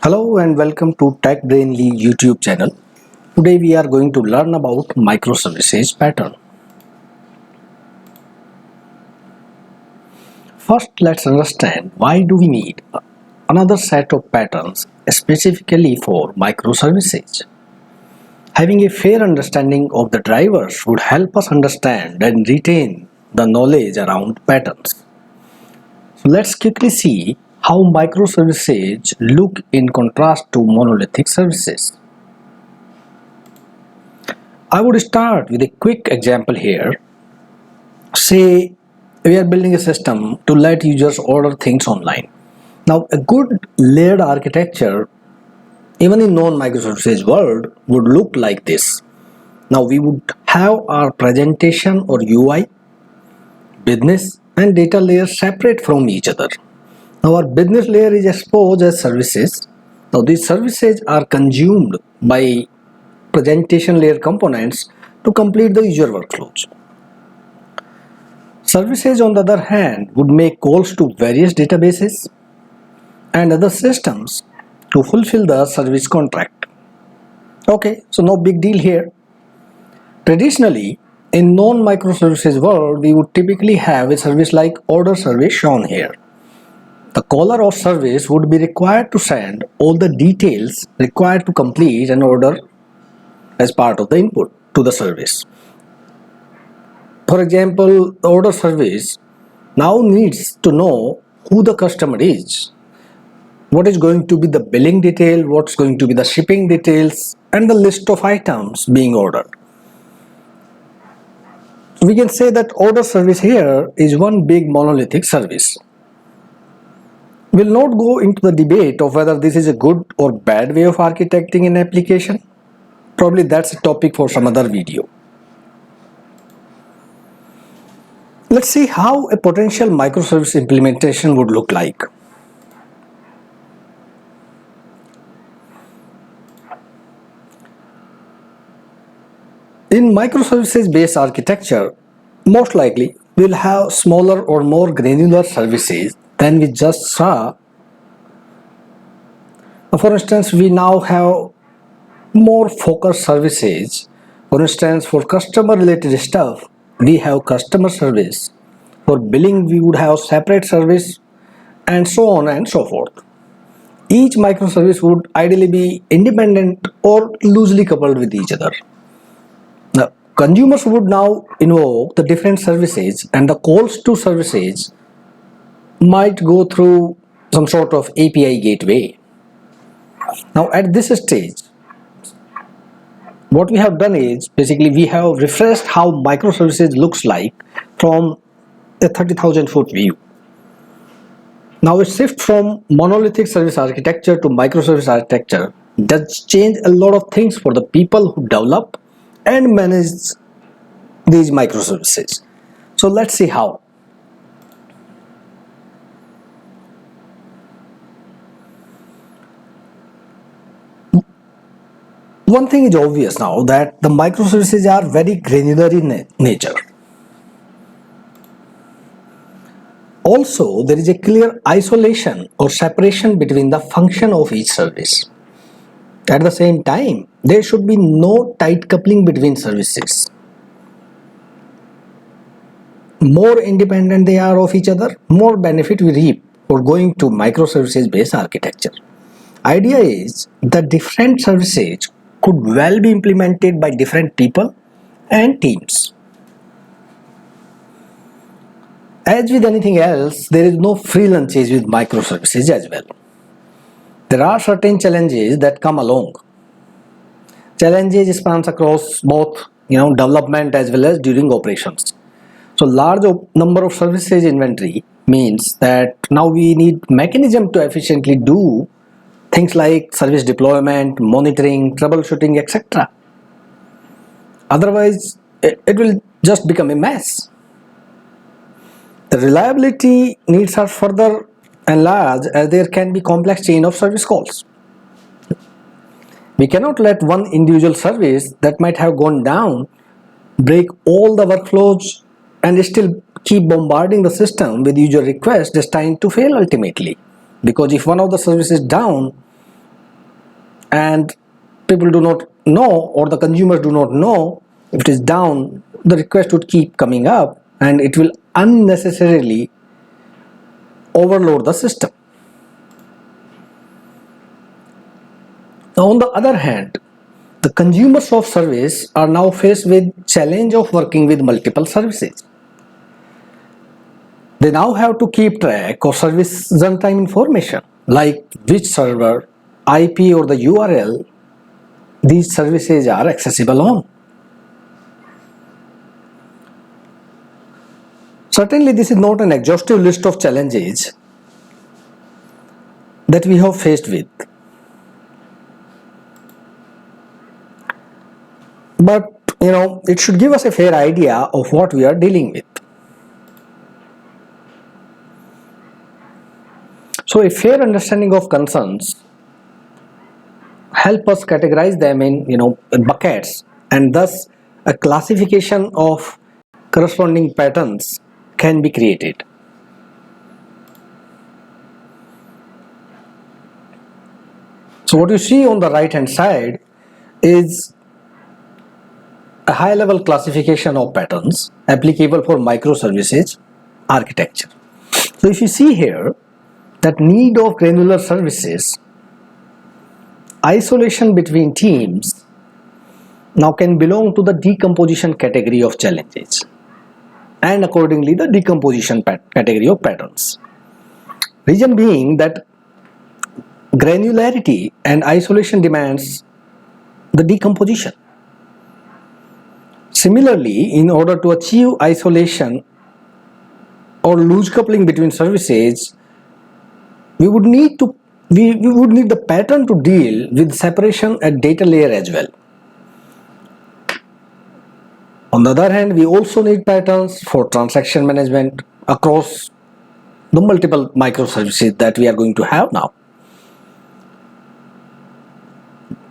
Hello and welcome to TechBrainly YouTube channel. Today we are going to learn about microservices pattern. First, let's understand why do we need another set of patterns specifically for microservices. Having a fair understanding of the drivers would help us understand and retain the knowledge around patterns. So let's quickly see how microservices look in contrast to monolithic services. I would start with a quick example here. Say we are building a system to let users order things online. Now, a good layered architecture, even in non-microservices world, would look like this. Now, we would have our presentation or UI, business, and data layers separate from each other. Now, our business layer is exposed as services. Now, these services are consumed by presentation layer components to complete the user workflows. Services, on the other hand, would make calls to various databases and other systems to fulfill the service contract. Okay, so no big deal here. Traditionally, in non-microservices world, we would typically have a service like order service shown here. The caller of service would be required to send all the details required to complete an order as part of the input to the service. For example, the order service now needs to know who the customer is, what is going to be the billing detail, what's going to be the shipping details, and the list of items being ordered. We can say that order service here is one big monolithic service. We'll not go into the debate of whether this is a good or bad way of architecting an application. Probably that's a topic for some other video. Let's see how a potential microservice implementation would look like. In microservices based architecture, most likely we'll have smaller or more granular services than we just saw. For instance, we now have more focused services. For instance, for customer related stuff, we have customer service. For billing, we would have separate service, and so on and so forth. Each microservice would ideally be independent or loosely coupled with each other. Now, consumers would now invoke the different services, and the calls to services might go through some sort of API gateway. Now, at this stage, what we have done is basically we have refreshed how microservices looks like from a 30,000 foot view. Now a shift from monolithic service architecture to microservice architecture does change a lot of things for the people who develop and manage these microservices. So let's see how. One thing is obvious now that the microservices are very granular in nature. Also, there is a clear isolation or separation between the function of each service. At the same time, there should be no tight coupling between services. More independent they are of each other, more benefit we reap for going to microservices based architecture. Idea is that different services could well be implemented by different people and teams. As with anything else, there is no free lunches with microservices as well. There are certain challenges that come along. Challenges spans across both development as well as during operations. So large number of services inventory means that now we need mechanism to efficiently do things like service deployment, monitoring, troubleshooting, etc. Otherwise, it will just become a mess. The reliability needs are further enlarged as there can be complex chain of service calls. We cannot let one individual service that might have gone down break all the workflows and still keep bombarding the system with user requests destined to fail ultimately. Because if one of the services is down, and people do not know, or the consumers do not know, if it is down, the request would keep coming up and it will unnecessarily overload the system. Now, on the other hand, the consumers of service are now faced with challenge of working with multiple services. They now have to keep track of service runtime information like which server, IP or the URL these services are accessible on. Certainly, this is not an exhaustive list of challenges that we have faced with. But it should give us a fair idea of what we are dealing with. So a fair understanding of concerns help us categorize them in buckets, and thus a classification of corresponding patterns can be created. So what you see on the right hand side is a high level classification of patterns applicable for microservices architecture. So if you see here that need of granular services, isolation between teams now can belong to the decomposition category of challenges, and accordingly the decomposition category of patterns. Reason being that granularity and isolation demands the decomposition. Similarly, in order to achieve isolation or loose coupling between services, we would need the pattern to deal with separation at data layer as well. On the other hand, we also need patterns for transaction management across the multiple microservices that we are going to have now.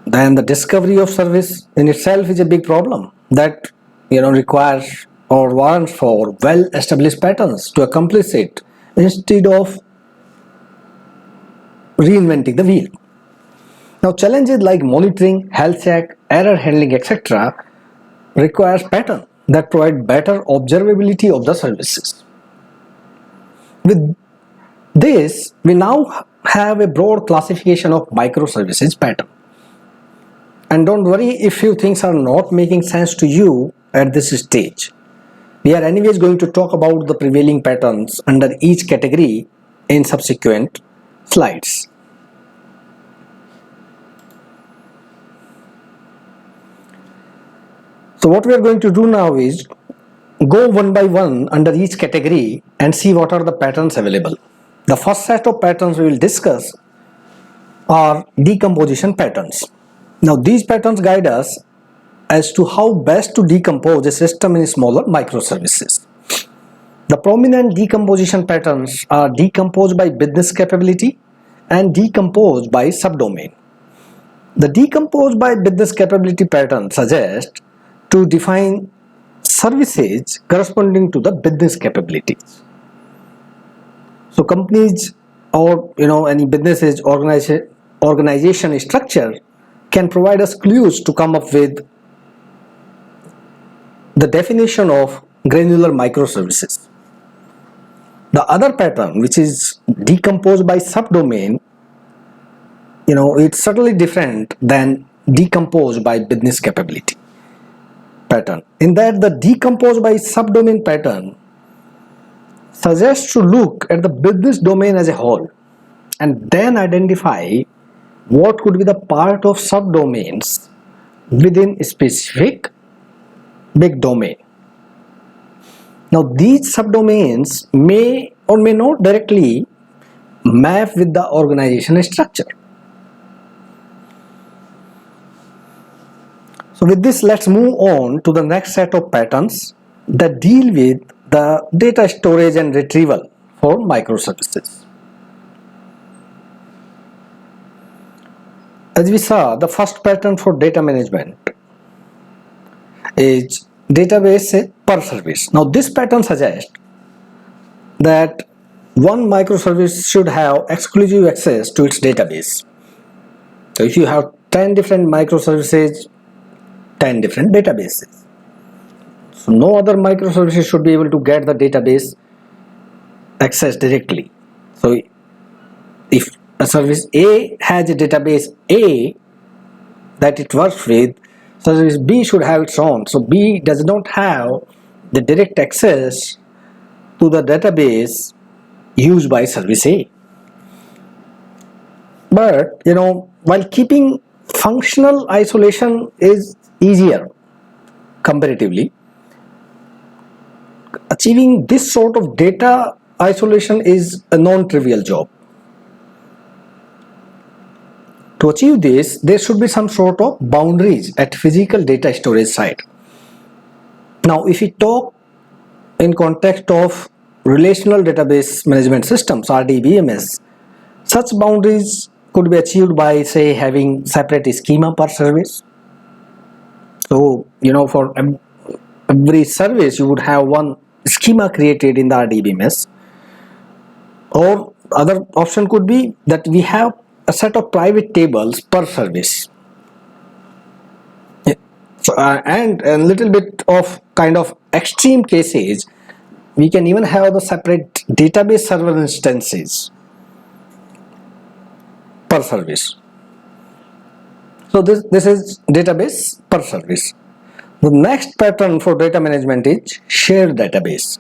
Then the discovery of service in itself is a big problem that requires or warrants for well-established patterns to accomplish it instead of reinventing the wheel. Now, challenges like monitoring, health check, error handling, etc. requires patterns that provide better observability of the services. With this, we now have a broad classification of microservices pattern. And don't worry if few things are not making sense to you at this stage. We are anyways going to talk about the prevailing patterns under each category in subsequent slides. So what we are going to do now is go one by one under each category and see what are the patterns available. The first set of patterns we will discuss are decomposition patterns. Now these patterns guide us as to how best to decompose a system in smaller microservices. The prominent decomposition patterns are decomposed by business capability and decomposed by subdomain. The decomposed by business capability pattern suggests to define services corresponding to the business capabilities. So companies or any businesses organization structure can provide us clues to come up with the definition of granular microservices. The other pattern, which is decomposed by subdomain, it's certainly different than decomposed by business capability pattern, in that the decomposed by subdomain pattern suggests to look at the business domain as a whole and then identify what could be the part of subdomains within a specific big domain. Now these subdomains may or may not directly map with the organization structure. So with this, let's move on to the next set of patterns that deal with the data storage and retrieval for microservices. As we saw, the first pattern for data management is database per service. Now this pattern suggests that one microservice should have exclusive access to its database. So if you have 10 different microservices, 10 different databases. So no other microservices should be able to get the database access directly. So if a service A has a database A that it works with, service B should have its own. So B does not have the direct access to the database used by service A. But while keeping functional isolation is easier comparatively, achieving this sort of data isolation is a non-trivial job. To achieve this, there should be some sort of boundaries at physical data storage site. Now, if we talk in context of relational database management systems, RDBMS, such boundaries could be achieved by, say, having separate schema per service. So, for every service, you would have one schema created in the RDBMS. Or other option could be that we have a set of private tables per service. So, and a little bit of kind of extreme cases, we can even have the separate database server instances per service. So this is database per service. The next pattern for data management is shared database.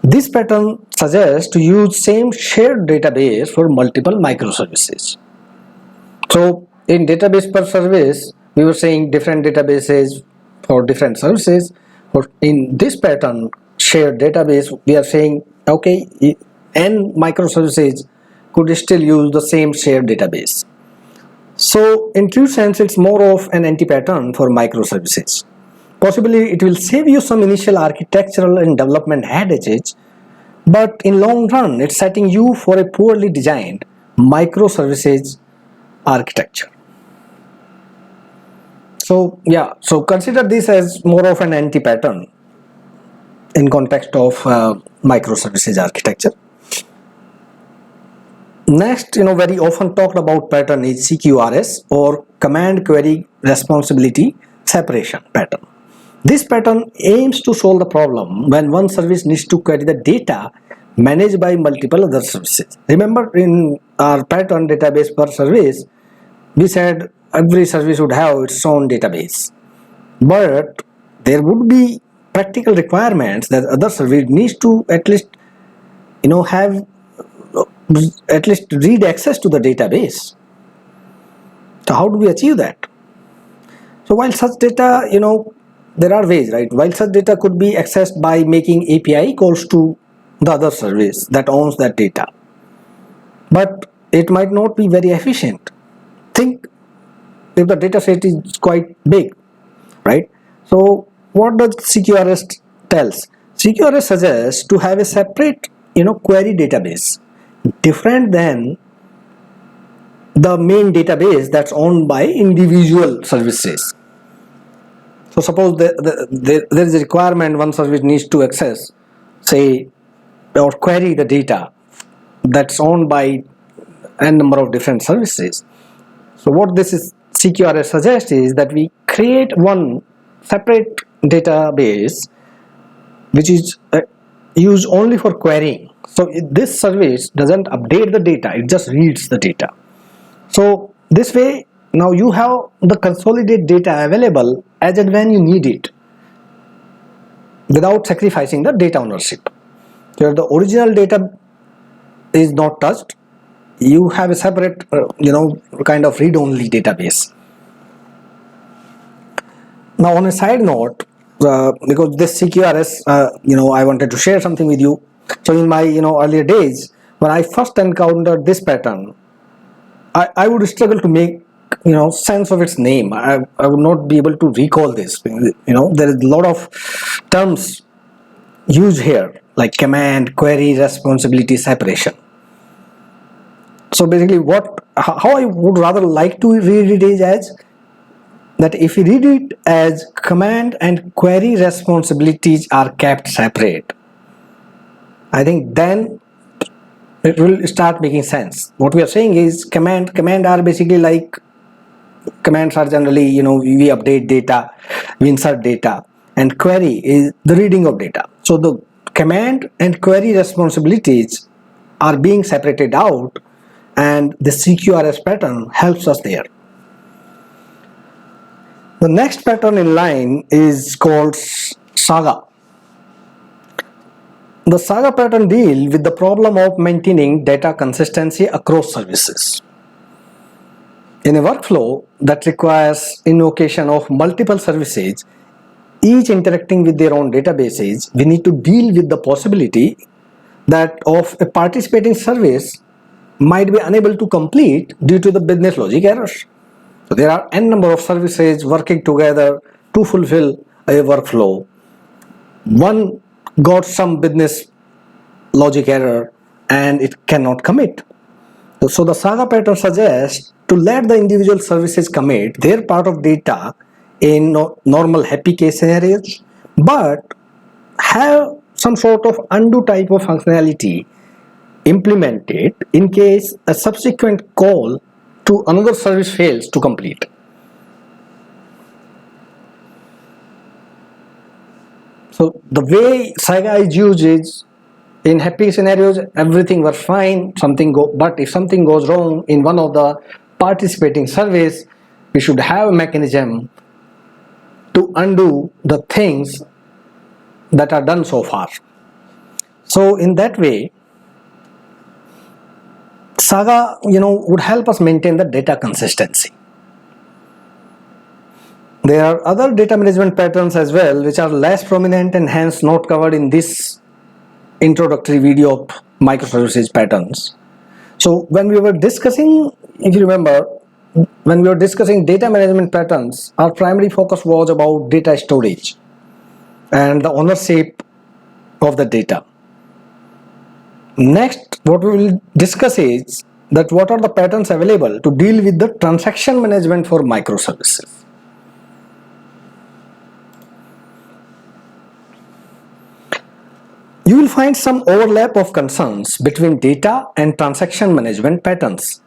This pattern suggests to use same shared database for multiple microservices. So in database per service, we were saying different databases for different services. Or in this pattern, shared database, we are saying, okay, n microservices could still use the same shared database. So in true sense, it's more of an anti-pattern for microservices. Possibly it will save you some initial architectural and development headaches, but in long run, it's setting you for a poorly designed microservices architecture. So so consider this as more of an anti-pattern in context of microservices architecture. Next, very often talked about pattern is CQRS, or Command Query Responsibility Separation pattern. This pattern aims to solve the problem when one service needs to query the data managed by multiple other services. Remember, in our pattern database per service, we said every service would have its own database, but there would be practical requirements that other service needs to at least have at least read access to the database. So how do we achieve that? So while such data, there are ways, right? While such data could be accessed by making API calls to the other service that owns that data, but it might not be very efficient. Think if the data set is quite big, right? So what does CQRS tells? CQRS suggests to have a separate query database different than the main database that's owned by individual services. So suppose there is a requirement one service needs to access, say, or query the data that's owned by n number of different services. So what this is CQRS suggests is that we create one separate database which is used only for querying. So this service doesn't update the data, it just reads the data. So this way, now you have the consolidated data available as and when you need it without sacrificing the data ownership. So the original data is not touched, you have a separate kind of read-only database. Now on a side note, because this CQRS, I wanted to share something with you. So in my earlier days, when I first encountered this pattern, I would struggle to make sense of its name. I would not be able to recall this. There is a lot of terms used here, like command, query, responsibility, separation. So basically, how I would rather like to read it is as that if you read it as command and query responsibilities are kept separate, I think then it will start making sense. What we are saying is command are basically like Commands are generally, we update data, we insert data, and query is the reading of data. So the command and query responsibilities are being separated out, and the CQRS pattern helps us there. The next pattern in line is called Saga. The Saga pattern deals with the problem of maintaining data consistency across services. In a workflow that requires invocation of multiple services, each interacting with their own databases, we need to deal with the possibility that of a participating service might be unable to complete due to the business logic errors. So there are n number of services working together to fulfill a workflow. One got some business logic error and it cannot commit. So the Saga pattern suggests to let the individual services commit their part of data in normal happy case scenarios, but have some sort of undo type of functionality implemented in case a subsequent call to another service fails to complete. So the way Saga is used is, in happy scenarios everything was fine, but if something goes wrong in one of the participating service, we should have a mechanism to undo the things that are done so far. So in that way, Saga would help us maintain the data consistency. There are other data management patterns as well which are less prominent and hence not covered in this introductory video of microservices patterns. So when we were discussing, if you remember, when we were discussing data management patterns, our primary focus was about data storage and the ownership of the data. Next, what we will discuss is that what are the patterns available to deal with the transaction management for microservices. You will find some overlap of concerns between data and transaction management patterns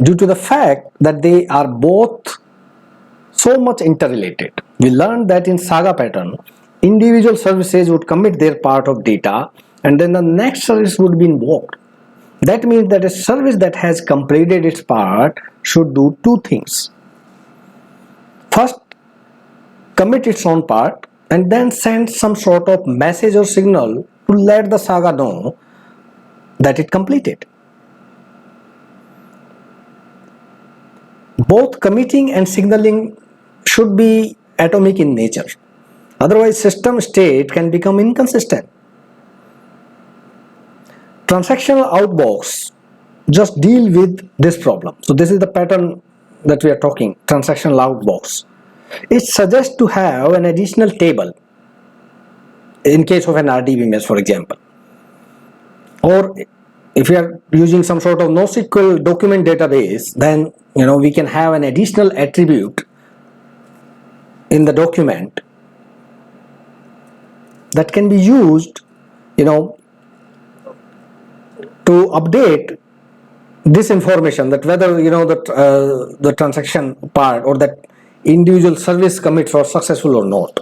due to the fact that they are both so much interrelated. We learned that in Saga pattern, individual services would commit their part of data and then the next service would be invoked. That means that a service that has completed its part should do two things. First, commit its own part and then send some sort of message or signal to let the Saga know that it completed. Both committing and signaling should be atomic in nature. Otherwise, system state can become inconsistent. Transactional outbox just deal with this problem. So this is the pattern that we are talking, transactional outbox. It suggests to have an additional table in case of an RDBMS, for example. Or if you are using some sort of NoSQL document database, then we can have an additional attribute in the document that can be used to update this information, that whether the transaction part or that individual service commits are successful or not.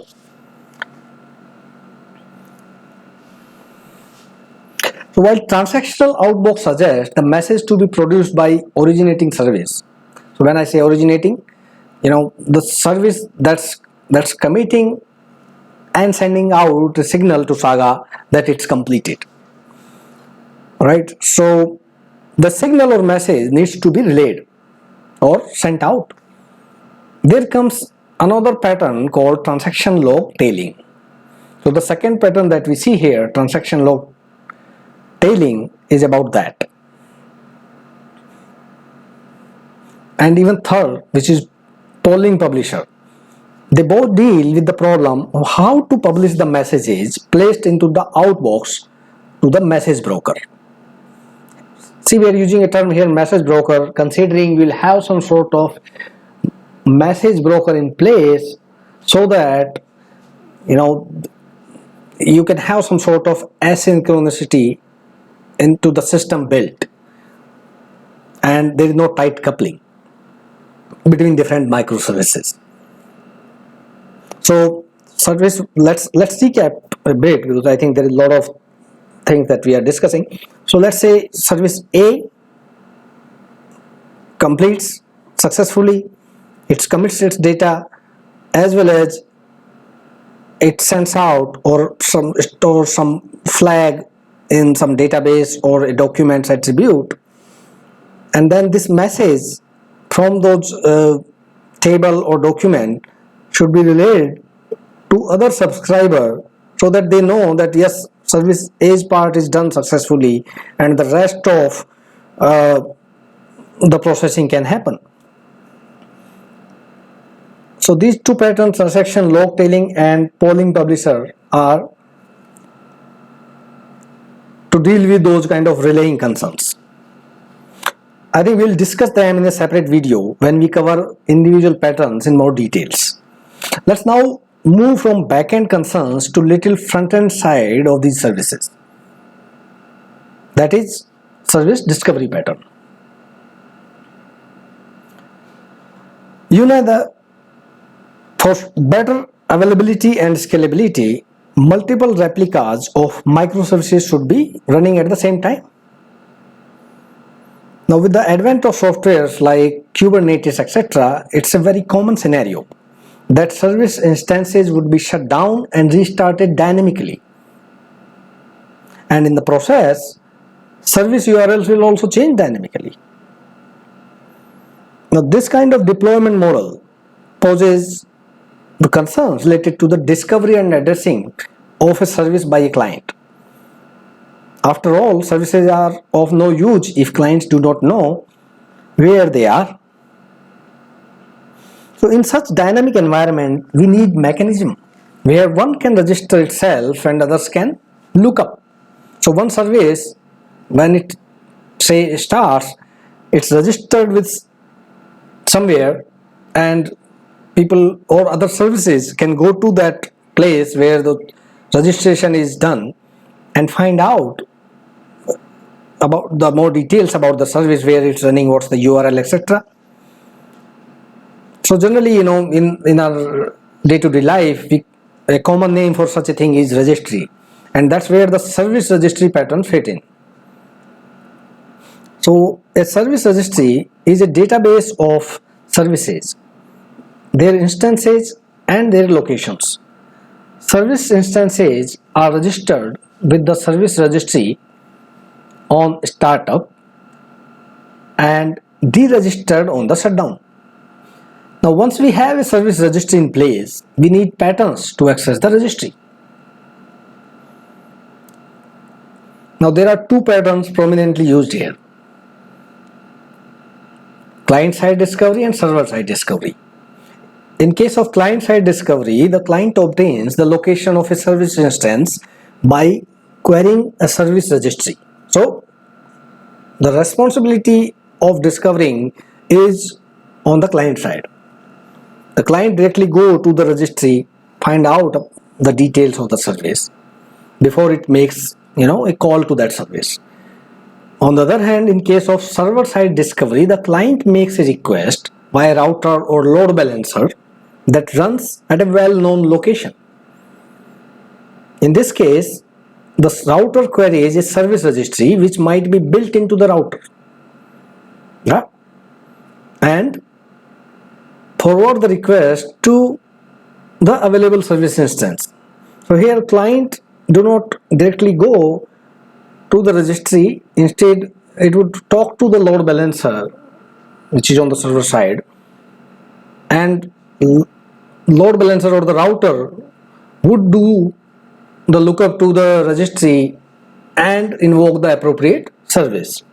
So while transactional outbox suggests the message to be produced by originating service, so when I say originating, the service that's committing and sending out a signal to Saga that it's completed. Right? So the signal or message needs to be relayed or sent out. There comes another pattern called transaction log tailing. So the second pattern that we see here, transaction log tailing, is about that. And even third, which is polling publisher. They both deal with the problem of how to publish the messages placed into the outbox to the message broker. See, we are using a term here, message broker, considering we'll have some sort of message broker in place so that you can have some sort of asynchronicity into the system built and there is no tight coupling. between different microservices. So service, let's recap a bit, because I think there is a lot of things that we are discussing. So let's say service A completes successfully, it commits its data, as well as it sends out or stores some flag in some database or a documents attribute, and then this message from those table or document should be relayed to other subscriber, so that they know that yes, service A's part is done successfully and the rest of the processing can happen. So these two patterns, transaction log tailing and polling publisher, are to deal with those kind of relaying concerns. I think we'll discuss them in a separate video when we cover individual patterns in more details. Let's now move from backend concerns to little front-end side of these services. That is service discovery pattern. You know that for better availability and scalability, multiple replicas of microservices should be running at the same time. Now, with the advent of softwares like Kubernetes, etc., it's a very common scenario that service instances would be shut down and restarted dynamically. And in the process, service URLs will also change dynamically. Now, this kind of deployment model poses the concerns related to the discovery and addressing of a service by a client. After all, services are of no use if clients do not know where they are. So in such dynamic environment, we need mechanism where one can register itself and others can look up. So one service, when it say starts, it's registered with somewhere, and people or other services can go to that place where the registration is done and find out about the more details about the service, where it's running, what's the URL, etc. So generally, in our day-to-day life, a common name for such a thing is registry, and that's where the service registry pattern fit in. So a service registry is a database of services, their instances and their locations. Service instances are registered with the service registry on startup and deregistered on the shutdown. Now, once we have a service registry in place, we need patterns to access the registry. Now, there are two patterns prominently used here: client-side discovery and server-side discovery. In case of client-side discovery, the client obtains the location of a service instance by querying a service registry. So, the responsibility of discovering is on the client side. The client directly go to the registry, find out the details of the service before it makes a call to that service. On the other hand, in case of server-side discovery, the client makes a request via router or load balancer that runs at a well-known location. In this case, the router queries a service registry which might be built into the router, and forward the request to the available service instance. So here, client do not directly go to the registry. Instead, it would talk to the load balancer, which is on the server side, and load balancer or the router would do the lookup to the registry and invoke the appropriate service.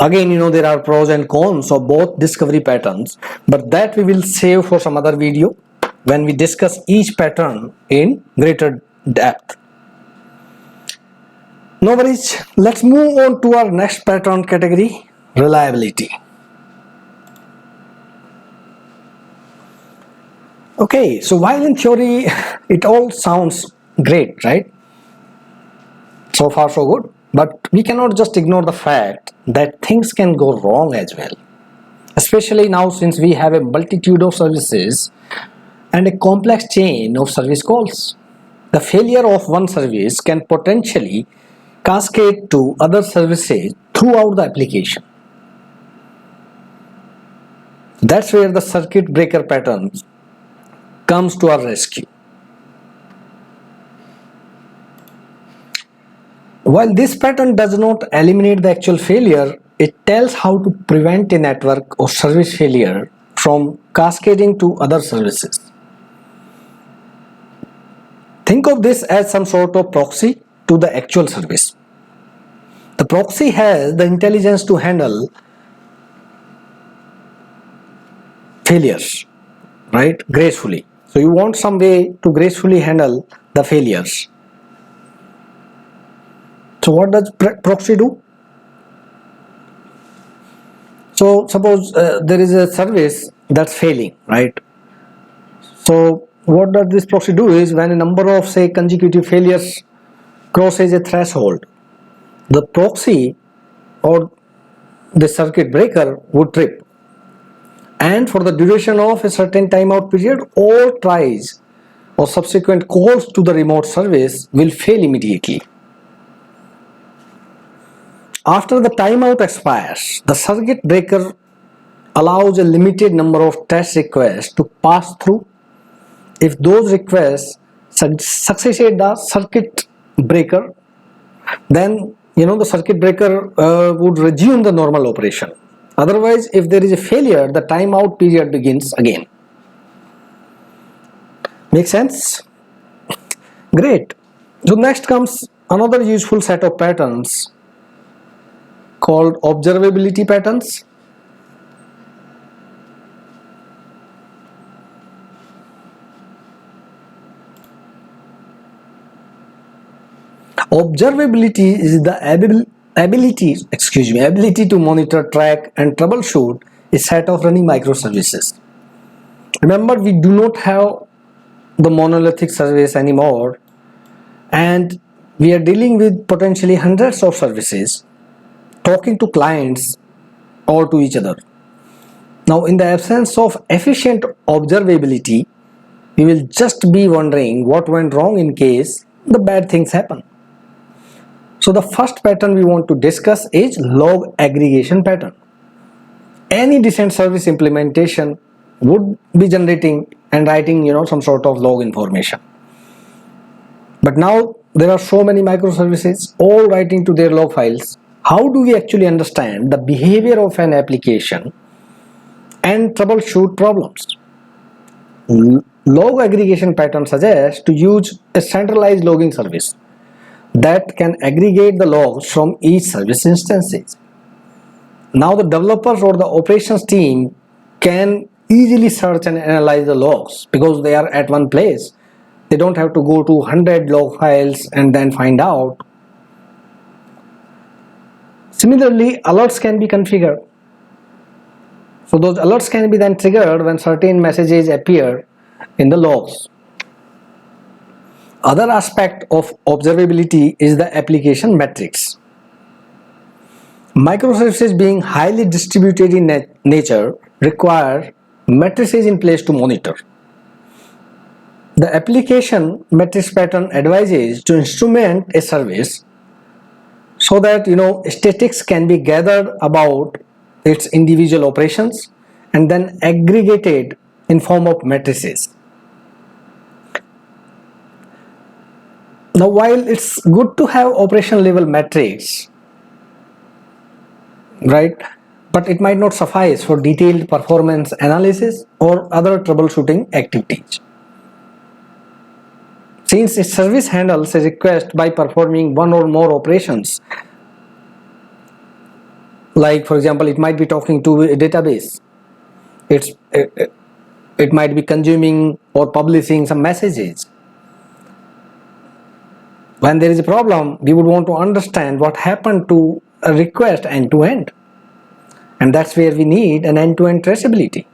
Again, there are pros and cons of both discovery patterns, but that we will save for some other video when we discuss each pattern in greater depth. No worries, let's move on to our next pattern category: reliability. Okay, so while in theory it all sounds great, right? So far so good, but we cannot just ignore the fact that things can go wrong as well. especially now since we have a multitude of services and a complex chain of service calls. The failure of one service can potentially cascade to other services throughout the application. That's where the circuit breaker pattern comes to our rescue. While this pattern does not eliminate the actual failure, it tells how to prevent a network or service failure from cascading to other services. Think of this as some sort of proxy to the actual service. The proxy has the intelligence to handle failures, right? Gracefully. So you want some way to gracefully handle the failures. So what does proxy do? So suppose there is a service that's failing, right? So what does this proxy do is when a number of say consecutive failures crosses a threshold, the proxy or the circuit breaker would trip, and for the duration of a certain timeout period, all tries or subsequent calls to the remote service will fail immediately. After the timeout expires, the circuit breaker allows a limited number of test requests to pass through. If those requests succeed the circuit breaker, then the circuit breaker would resume the normal operation. Otherwise, if there is a failure, the timeout period begins again. Make sense? Great. So next comes another useful set of patterns called observability patterns. Observability is the ability to monitor, track, and troubleshoot a set of running microservices. Remember, we do not have the monolithic service anymore, and we are dealing with potentially hundreds of services talking to clients or to each other. Now, in the absence of efficient observability, we will just be wondering what went wrong in case the bad things happen. So the first pattern we want to discuss is log aggregation pattern. Any decent service implementation would be generating and writing some sort of log information. But now there are so many microservices all writing to their log files. How do we actually understand the behavior of an application and troubleshoot problems? Log aggregation pattern suggests to use a centralized logging service that can aggregate the logs from each service instances. Now the developers or the operations team can easily search and analyze the logs because they are at one place. They don't have to go to 100 log files and then find out. Similarly, alerts can be configured. So those alerts can be then triggered when certain messages appear in the logs. Other aspect of observability is the application metrics. Microservices being highly distributed in nature require matrices in place to monitor. The application metrics pattern advises to instrument a service so that statistics can be gathered about its individual operations and then aggregated in form of matrices. Now, while it's good to have operation level metrics, right, but it might not suffice for detailed performance analysis or other troubleshooting activities. Since a service handles a request by performing one or more operations, like for example, it might be talking to a database, it might be consuming or publishing some messages. When there is a problem, we would want to understand what happened to a request end to end, and that's where we need an end-to-end traceability.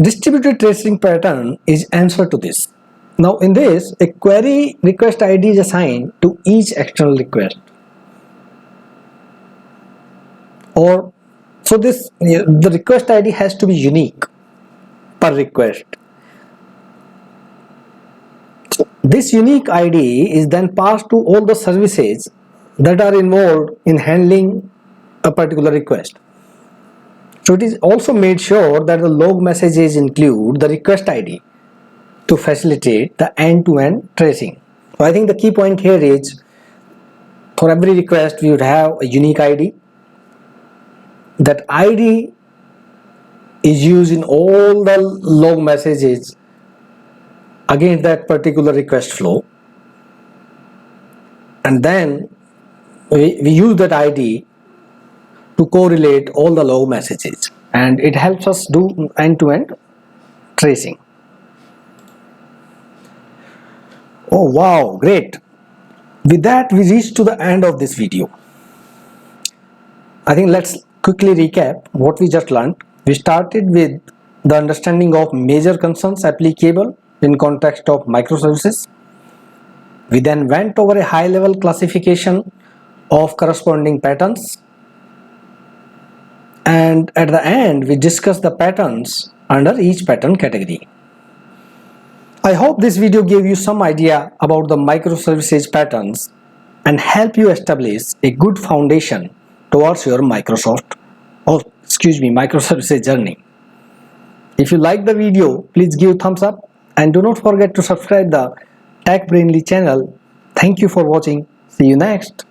Distributed tracing pattern is answer to this. Now in this, a query request ID is assigned to each external request. or so this the request ID has to be unique per request. This unique ID is then passed to all the services that are involved in handling a particular request. So it is also made sure that the log messages include the request ID to facilitate the end-to-end tracing. So I think the key point here is for every request we would have a unique ID. That ID is used in all the log messages against that particular request flow, and then we use that ID to correlate all the log messages, and it helps us do end-to-end tracing. Oh wow, great. With that we reach to the end of this video. I think let's quickly recap what we just learned. We started with the understanding of major concerns applicable in context of microservices. We then went over a high-level classification of corresponding patterns, and at the end we discussed the patterns under each pattern category. I hope this video gave you some idea about the microservices patterns and help you establish a good foundation towards your microservices journey. If you like the video, please give thumbs up and do not forget to subscribe the TechBrainly channel. Thank you for watching. See you next.